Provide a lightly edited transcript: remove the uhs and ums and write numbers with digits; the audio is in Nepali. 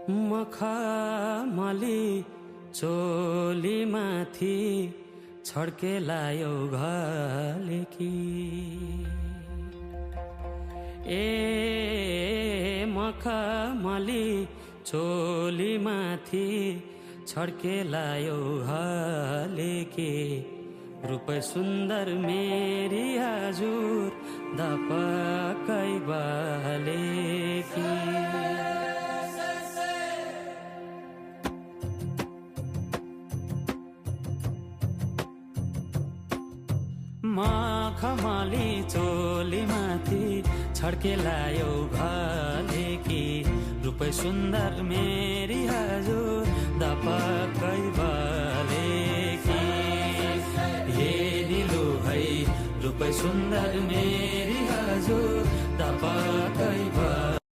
मखमली चोली माथि छड्केलायो घलेकी ए मखमली चोली माथि छड्केलायो घलेकी रूप सुन्दर मेरी हजुर दपकै बलेकी मखमली चोली माथि छड्केलायो घलेकी रूप सुन्दर मेरी हजुर दपकै बलेकी हे निलु है रूप सुन्दर मेरी हजुर दपकै